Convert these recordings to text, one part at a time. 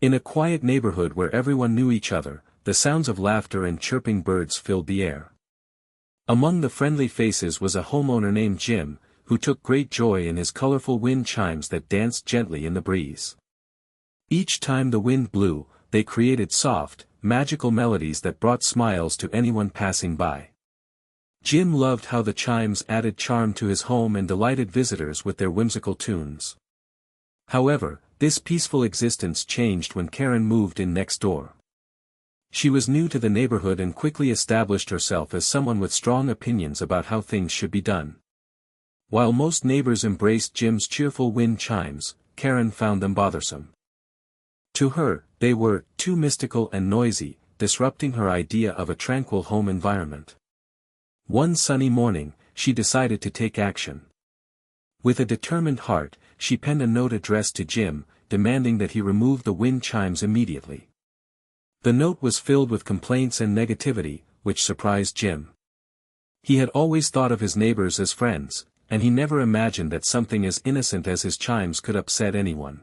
In a quiet neighborhood where everyone knew each other, the sounds of laughter and chirping birds filled the air. Among the friendly faces was a homeowner named Jim, who took great joy in his colorful wind chimes that danced gently in the breeze. Each time the wind blew, they created soft, magical melodies that brought smiles to anyone passing by. Jim loved how the chimes added charm to his home and delighted visitors with their whimsical tunes. However, this peaceful existence changed when Karen moved in next door. She was new to the neighborhood and quickly established herself as someone with strong opinions about how things should be done. While most neighbors embraced Jim's cheerful wind chimes, Karen found them bothersome. To her, they were too mystical and noisy, disrupting her idea of a tranquil home environment. One sunny morning, she decided to take action. With a determined heart, she penned a note addressed to Jim, demanding that he remove the wind chimes immediately. The note was filled with complaints and negativity, which surprised Jim. He had always thought of his neighbors as friends, and he never imagined that something as innocent as his chimes could upset anyone.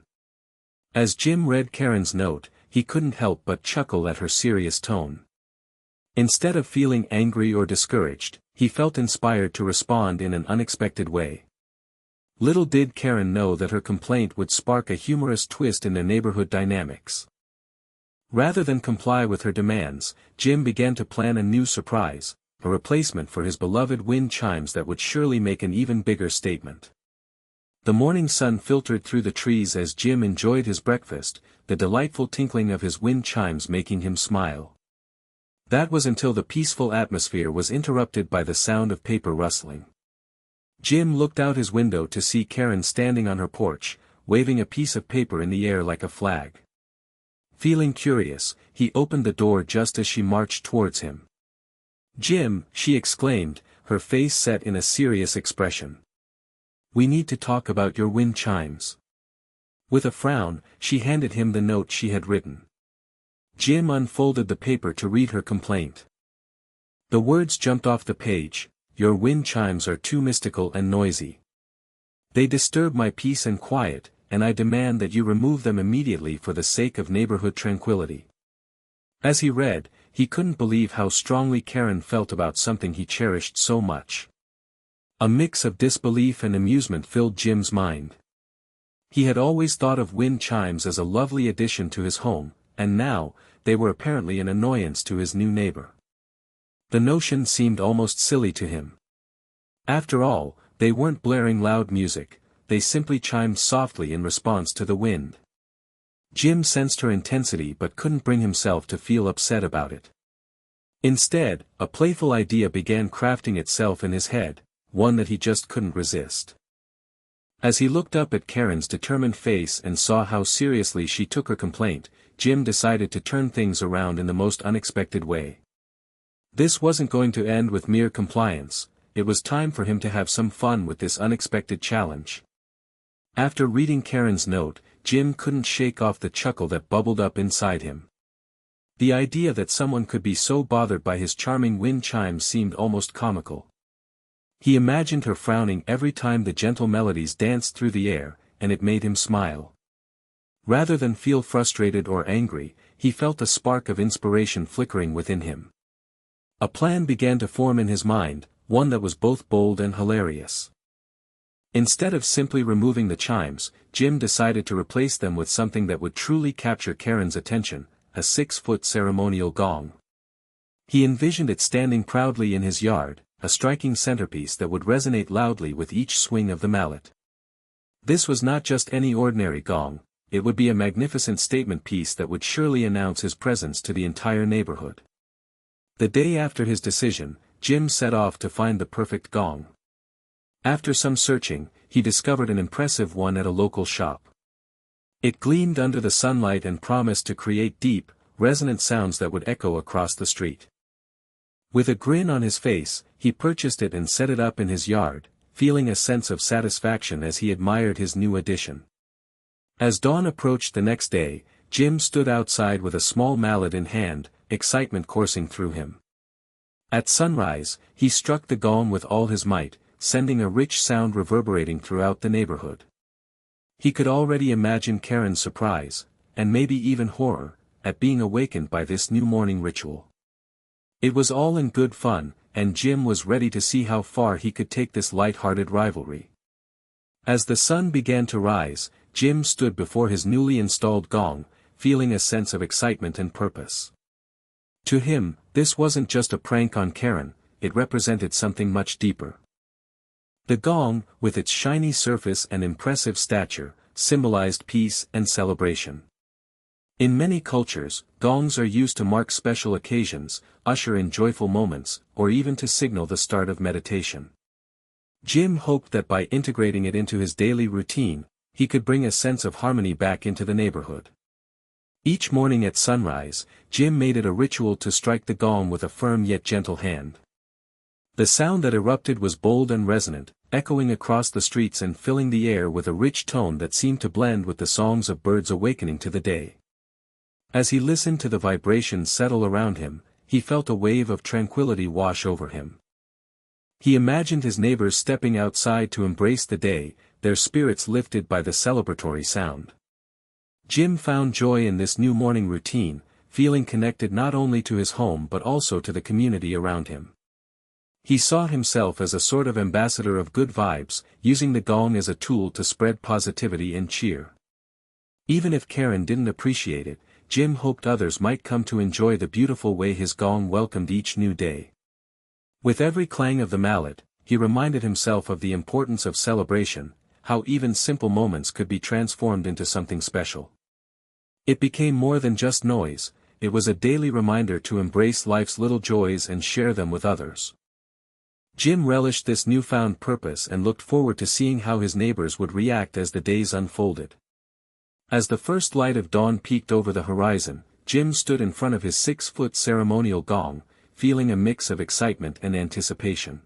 As Jim read Karen's note, he couldn't help but chuckle at her serious tone. Instead of feeling angry or discouraged, he felt inspired to respond in an unexpected way. Little did Karen know that her complaint would spark a humorous twist in their neighborhood dynamics. Rather than comply with her demands, Jim began to plan a new surprise, a replacement for his beloved wind chimes that would surely make an even bigger statement. The morning sun filtered through the trees as Jim enjoyed his breakfast, the delightful tinkling of his wind chimes making him smile. That was until the peaceful atmosphere was interrupted by the sound of paper rustling. Jim looked out his window to see Karen standing on her porch, waving a piece of paper in the air like a flag. Feeling curious, he opened the door just as she marched towards him. "Jim," she exclaimed, her face set in a serious expression. "We need to talk about your wind chimes." With a frown, she handed him the note she had written. Jim unfolded the paper to read her complaint. The words jumped off the page: "Your wind chimes are too mystical and noisy. They disturb my peace and quiet, and I demand that you remove them immediately for the sake of neighborhood tranquility." As he read, he couldn't believe how strongly Karen felt about something he cherished so much. A mix of disbelief and amusement filled Jim's mind. He had always thought of wind chimes as a lovely addition to his home, and now, they were apparently an annoyance to his new neighbor. The notion seemed almost silly to him. After all, they weren't blaring loud music, they simply chimed softly in response to the wind. Jim sensed her intensity but couldn't bring himself to feel upset about it. Instead, a playful idea began crafting itself in his head, one that he just couldn't resist. As he looked up at Karen's determined face and saw how seriously she took her complaint, Jim decided to turn things around in the most unexpected way. This wasn't going to end with mere compliance, it was time for him to have some fun with this unexpected challenge. After reading Karen's note, Jim couldn't shake off the chuckle that bubbled up inside him. The idea that someone could be so bothered by his charming wind chimes seemed almost comical. He imagined her frowning every time the gentle melodies danced through the air, and it made him smile. Rather than feel frustrated or angry, he felt a spark of inspiration flickering within him. A plan began to form in his mind, one that was both bold and hilarious. Instead of simply removing the chimes, Jim decided to replace them with something that would truly capture Karen's attention, a 6-foot ceremonial gong. He envisioned it standing proudly in his yard, a striking centerpiece that would resonate loudly with each swing of the mallet. This was not just any ordinary gong, it would be a magnificent statement piece that would surely announce his presence to the entire neighborhood. The day after his decision, Jim set off to find the perfect gong. After some searching, he discovered an impressive one at a local shop. It gleamed under the sunlight and promised to create deep, resonant sounds that would echo across the street. With a grin on his face, he purchased it and set it up in his yard, feeling a sense of satisfaction as he admired his new addition. As dawn approached the next day, Jim stood outside with a small mallet in hand, excitement coursing through him. At sunrise, he struck the gong with all his might, sending a rich sound reverberating throughout the neighborhood. He could already imagine Karen's surprise, and maybe even horror, at being awakened by this new morning ritual. It was all in good fun, and Jim was ready to see how far he could take this light-hearted rivalry. As the sun began to rise, Jim stood before his newly installed gong, feeling a sense of excitement and purpose. To him, this wasn't just a prank on Karen, it represented something much deeper. The gong, with its shiny surface and impressive stature, symbolized peace and celebration. In many cultures, gongs are used to mark special occasions, usher in joyful moments, or even to signal the start of meditation. Jim hoped that by integrating it into his daily routine, he could bring a sense of harmony back into the neighborhood. Each morning at sunrise, Jim made it a ritual to strike the gong with a firm yet gentle hand. The sound that erupted was bold and resonant, echoing across the streets and filling the air with a rich tone that seemed to blend with the songs of birds awakening to the day. As he listened to the vibrations settle around him, he felt a wave of tranquility wash over him. He imagined his neighbors stepping outside to embrace the day, their spirits lifted by the celebratory sound. Jim found joy in this new morning routine, feeling connected not only to his home but also to the community around him. He saw himself as a sort of ambassador of good vibes, using the gong as a tool to spread positivity and cheer. Even if Karen didn't appreciate it, Jim hoped others might come to enjoy the beautiful way his gong welcomed each new day. With every clang of the mallet, he reminded himself of the importance of celebration, how even simple moments could be transformed into something special. It became more than just noise, it was a daily reminder to embrace life's little joys and share them with others. Jim relished this newfound purpose and looked forward to seeing how his neighbors would react as the days unfolded. As the first light of dawn peeked over the horizon, Jim stood in front of his 6-foot ceremonial gong, feeling a mix of excitement and anticipation.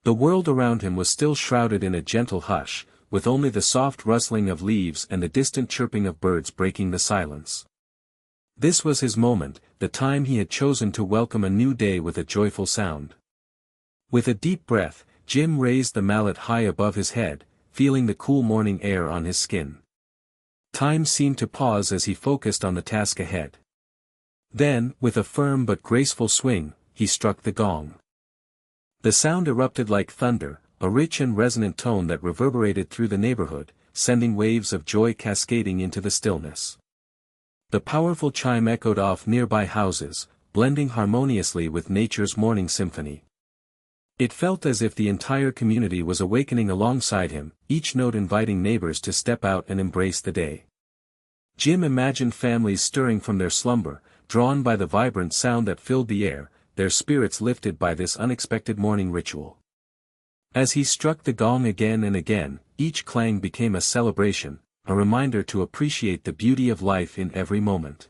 The world around him was still shrouded in a gentle hush, with only the soft rustling of leaves and the distant chirping of birds breaking the silence. This was his moment, the time he had chosen to welcome a new day with a joyful sound. With a deep breath, Jim raised the mallet high above his head, feeling the cool morning air on his skin. Time seemed to pause as he focused on the task ahead. Then, with a firm but graceful swing, he struck the gong. The sound erupted like thunder, a rich and resonant tone that reverberated through the neighborhood, sending waves of joy cascading into the stillness. The powerful chime echoed off nearby houses, blending harmoniously with nature's morning symphony. It felt as if the entire community was awakening alongside him, each note inviting neighbors to step out and embrace the day. Jim imagined families stirring from their slumber, drawn by the vibrant sound that filled the air, their spirits lifted by this unexpected morning ritual. As he struck the gong again and again, each clang became a celebration, a reminder to appreciate the beauty of life in every moment.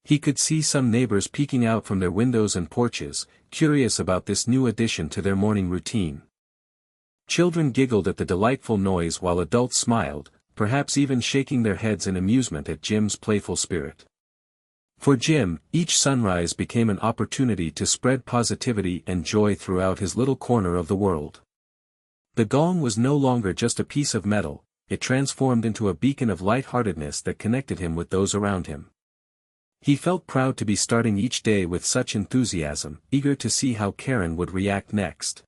He could see some neighbors peeking out from their windows and porches, curious about this new addition to their morning routine. Children giggled at the delightful noise while adults smiled, perhaps even shaking their heads in amusement at Jim's playful spirit. For Jim, each sunrise became an opportunity to spread positivity and joy throughout his little corner of the world. The gong was no longer just a piece of metal, it transformed into a beacon of lightheartedness that connected him with those around him. He felt proud to be starting each day with such enthusiasm, eager to see how Karen would react next.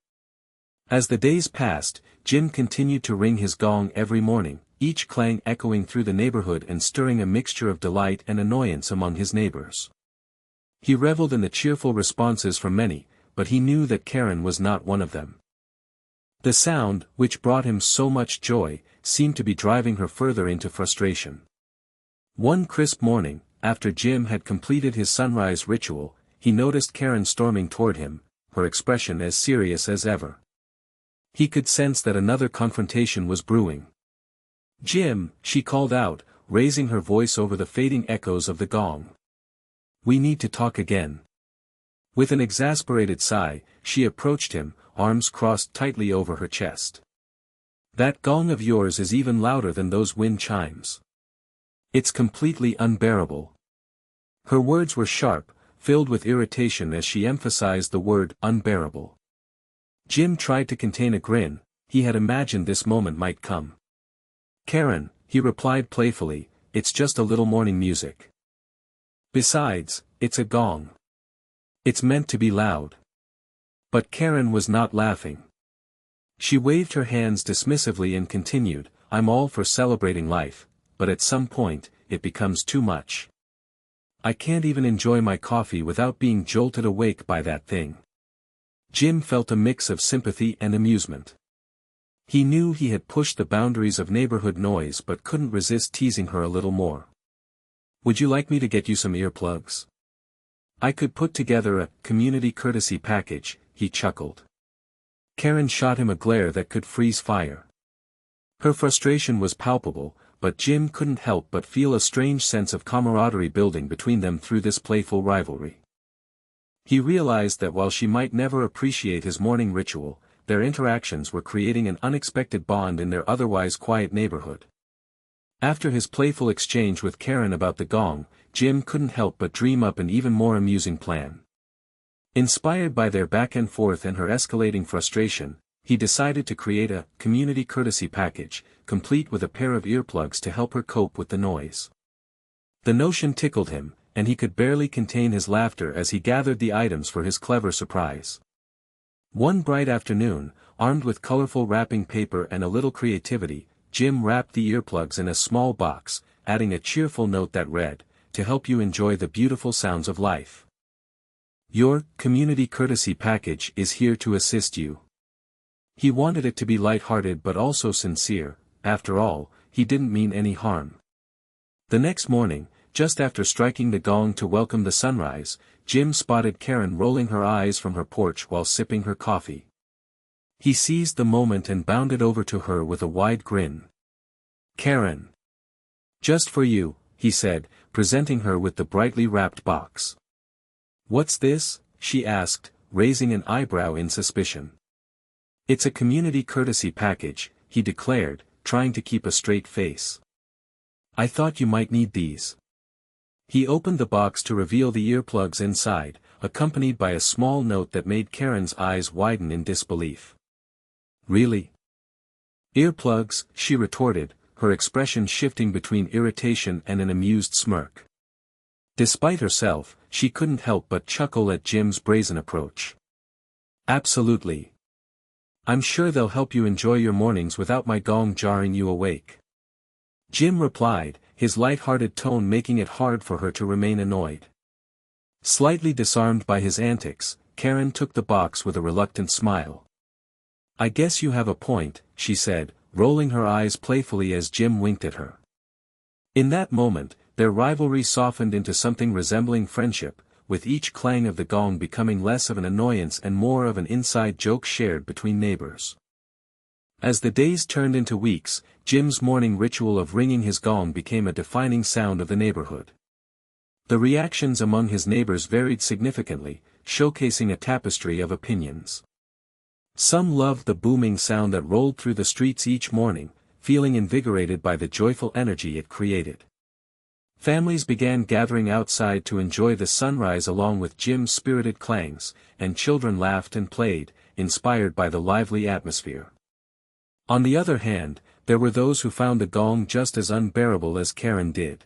As the days passed, Jim continued to ring his gong every morning, each clang echoing through the neighborhood and stirring a mixture of delight and annoyance among his neighbors. He reveled in the cheerful responses from many, but he knew that Karen was not one of them. The sound, which brought him so much joy, seemed to be driving her further into frustration. One crisp morning, after Jim had completed his sunrise ritual, he noticed Karen storming toward him, her expression as serious as ever. He could sense that another confrontation was brewing. "Jim," she called out, raising her voice over the fading echoes of the gong. "We need to talk again." With an exasperated sigh, she approached him, arms crossed tightly over her chest. "That gong of yours is even louder than those wind chimes. It's completely unbearable." Her words were sharp, filled with irritation as she emphasized the word unbearable. Jim tried to contain a grin, he had imagined this moment might come. "Karen," he replied playfully, it's just a little morning music. Besides, it's a gong. It's meant to be loud. But Karen was not laughing. She waved her hands dismissively and continued, I'm all for celebrating life, but at some point, it becomes too much. I can't even enjoy my coffee without being jolted awake by that thing. Jim felt a mix of sympathy and amusement. He knew he had pushed the boundaries of neighborhood noise but couldn't resist teasing her a little more. Would you like me to get you some earplugs? I could put together a community courtesy package, he chuckled. Karen shot him a glare that could freeze fire. Her frustration was palpable, but Jim couldn't help but feel a strange sense of camaraderie building between them through this playful rivalry. He realized that while she might never appreciate his morning ritual, their interactions were creating an unexpected bond in their otherwise quiet neighborhood. After his playful exchange with Karen about the gong, Jim couldn't help but dream up an even more amusing plan. Inspired by their back and forth and her escalating frustration, he decided to create a community courtesy package, complete with a pair of earplugs to help her cope with the noise. The notion tickled him, and he could barely contain his laughter as he gathered the items for his clever surprise. One bright afternoon, armed with colorful wrapping paper and a little creativity, Jim wrapped the earplugs in a small box, adding a cheerful note that read, to help you enjoy the beautiful sounds of life. Your community courtesy package is here to assist you. He wanted it to be light-hearted but also sincere. After all, he didn't mean any harm. The next morning, just after striking the gong to welcome the sunrise, Jim spotted Karen rolling her eyes from her porch while sipping her coffee. He seized the moment and bounded over to her with a wide grin. Karen. Just for you, he said, presenting her with the brightly wrapped box. What's this? She asked, raising an eyebrow in suspicion. It's a community courtesy package, he declared, trying to keep a straight face. I thought you might need these. He opened the box to reveal the earplugs inside, accompanied by a small note that made Karen's eyes widen in disbelief. Really? Earplugs, she retorted, her expression shifting between irritation and an amused smirk. Despite herself, she couldn't help but chuckle at Jim's brazen approach. Absolutely. I'm sure they'll help you enjoy your mornings without my gong jarring you awake. Jim replied, his light-hearted tone making it hard for her to remain annoyed. Slightly disarmed by his antics, Karen took the box with a reluctant smile. I guess you have a point, she said, rolling her eyes playfully as Jim winked at her. In that moment, their rivalry softened into something resembling friendship, with each clang of the gong becoming less of an annoyance and more of an inside joke shared between neighbors. As the days turned into weeks, Jim's morning ritual of ringing his gong became a defining sound of the neighborhood. The reactions among his neighbors varied significantly, showcasing a tapestry of opinions. Some loved the booming sound that rolled through the streets each morning, feeling invigorated by the joyful energy it created. Families began gathering outside to enjoy the sunrise along with Jim's spirited clangs, and children laughed and played, inspired by the lively atmosphere. On the other hand, there were those who found the gong just as unbearable as Karen did.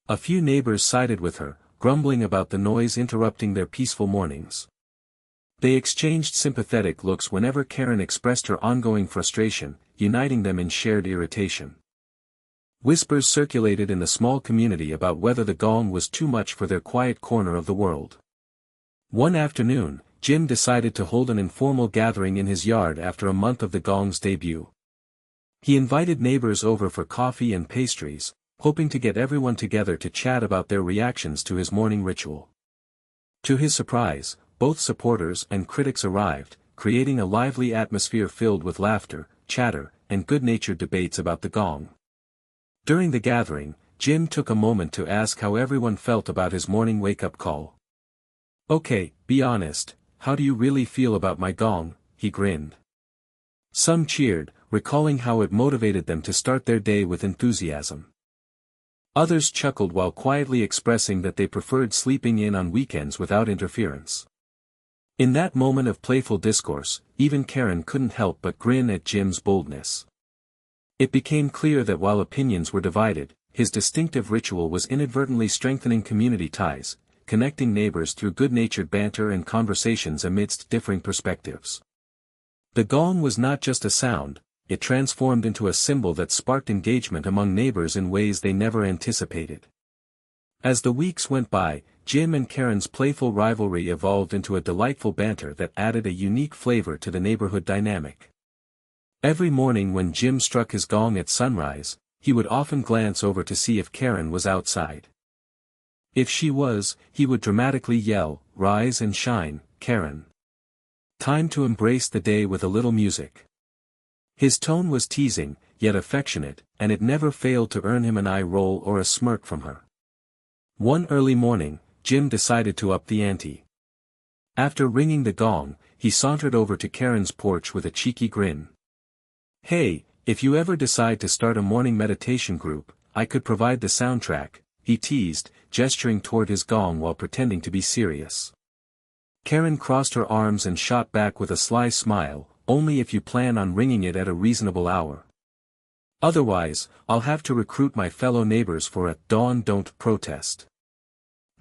A few neighbors sided with her, grumbling about the noise interrupting their peaceful mornings. They exchanged sympathetic looks whenever Karen expressed her ongoing frustration, uniting them in shared irritation. Whispers circulated in the small community about whether the gong was too much for their quiet corner of the world. One afternoon, Jim decided to hold an informal gathering in his yard after a month of the gong's debut. He invited neighbors over for coffee and pastries, hoping to get everyone together to chat about their reactions to his morning ritual. To his surprise, both supporters and critics arrived, creating a lively atmosphere filled with laughter, chatter, and good-natured debates about the gong. During the gathering, Jim took a moment to ask how everyone felt about his morning wake-up call. Okay, be honest, how do you really feel about my gong? He grinned. Some cheered, recalling how it motivated them to start their day with enthusiasm. Others chuckled while quietly expressing that they preferred sleeping in on weekends without interference. In that moment of playful discourse, even Karen couldn't help but grin at Jim's boldness. It became clear that while opinions were divided, his distinctive ritual was inadvertently strengthening community ties, connecting neighbors through good-natured banter and conversations amidst differing perspectives. The gong was not just a sound, it transformed into a symbol that sparked engagement among neighbors in ways they never anticipated. As the weeks went by, Jim and Karen's playful rivalry evolved into a delightful banter that added a unique flavor to the neighborhood dynamic. Every morning when Jim struck his gong at sunrise, he would often glance over to see if Karen was outside. If she was, he would dramatically yell, "Rise and shine, Karen. Time to embrace the day with a little music." His tone was teasing, yet affectionate, and it never failed to earn him an eye roll or a smirk from her. One early morning, Jim decided to up the ante. After ringing the gong, he sauntered over to Karen's porch with a cheeky grin. "Hey, if you ever decide to start a morning meditation group, I could provide the soundtrack," he teased, gesturing toward his gong while pretending to be serious. Karen crossed her arms and shot back with a sly smile, "Only if you plan on ringing it at a reasonable hour. Otherwise, I'll have to recruit my fellow neighbors for a dawn don't protest."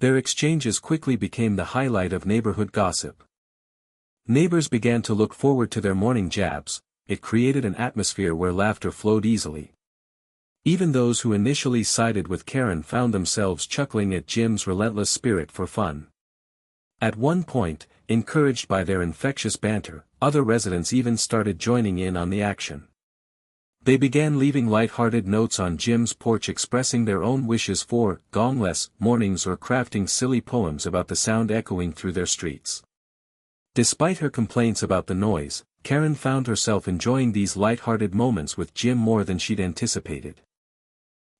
Their exchanges quickly became the highlight of neighborhood gossip. Neighbors began to look forward to their morning jabs. It created an atmosphere where laughter flowed easily. Even those who initially sided with Karen found themselves chuckling at Jim's relentless spirit for fun. At one point, encouraged by their infectious banter, other residents even started joining in on the action. They began leaving light-hearted notes on Jim's porch expressing their own wishes for gongless mornings or crafting silly poems about the sound echoing through their streets. Despite her complaints about the noise, Karen found herself enjoying these light-hearted moments with Jim more than she'd anticipated.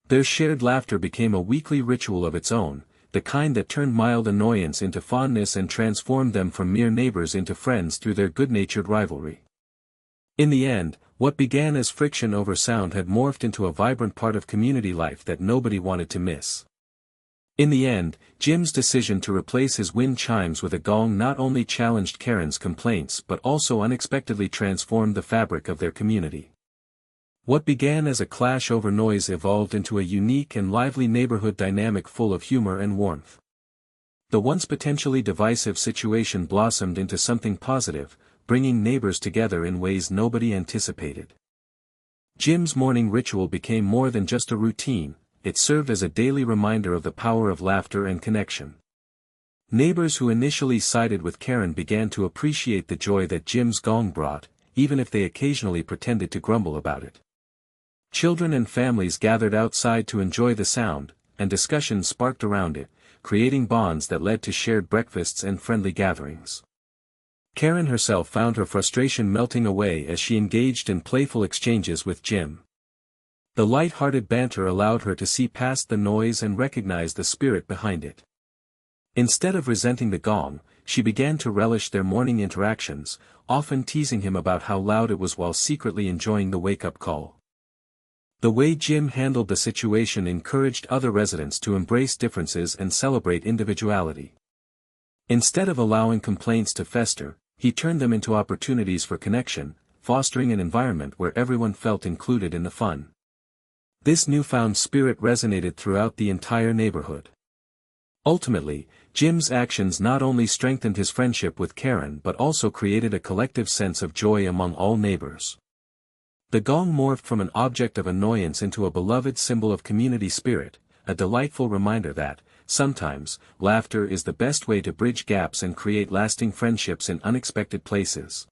Their shared laughter became a weekly ritual of its own, the kind that turned mild annoyance into fondness and transformed them from mere neighbors into friends through their good-natured rivalry. In the end, what began as friction over sound had morphed into a vibrant part of community life that nobody wanted to miss. In the end, Jim's decision to replace his wind chimes with a gong not only challenged Karen's complaints but also unexpectedly transformed the fabric of their community. What began as a clash over noise evolved into a unique and lively neighborhood dynamic full of humor and warmth. The once potentially divisive situation blossomed into something positive, bringing neighbors together in ways nobody anticipated. Jim's morning ritual became more than just a routine. It served as a daily reminder of the power of laughter and connection. Neighbors who initially sided with Karen began to appreciate the joy that Jim's gong brought, even if they occasionally pretended to grumble about it. Children and families gathered outside to enjoy the sound, and discussions sparked around it, creating bonds that led to shared breakfasts and friendly gatherings. Karen herself found her frustration melting away as she engaged in playful exchanges with Jim. The light-hearted banter allowed her to see past the noise and recognize the spirit behind it. Instead of resenting the gong, she began to relish their morning interactions, often teasing him about how loud it was while secretly enjoying the wake-up call. The way Jim handled the situation encouraged other residents to embrace differences and celebrate individuality. Instead of allowing complaints to fester, he turned them into opportunities for connection, fostering an environment where everyone felt included in the fun. This newfound spirit resonated throughout the entire neighborhood. Ultimately, Jim's actions not only strengthened his friendship with Karen but also created a collective sense of joy among all neighbors. The gong morphed from an object of annoyance into a beloved symbol of community spirit, a delightful reminder that, sometimes, laughter is the best way to bridge gaps and create lasting friendships in unexpected places.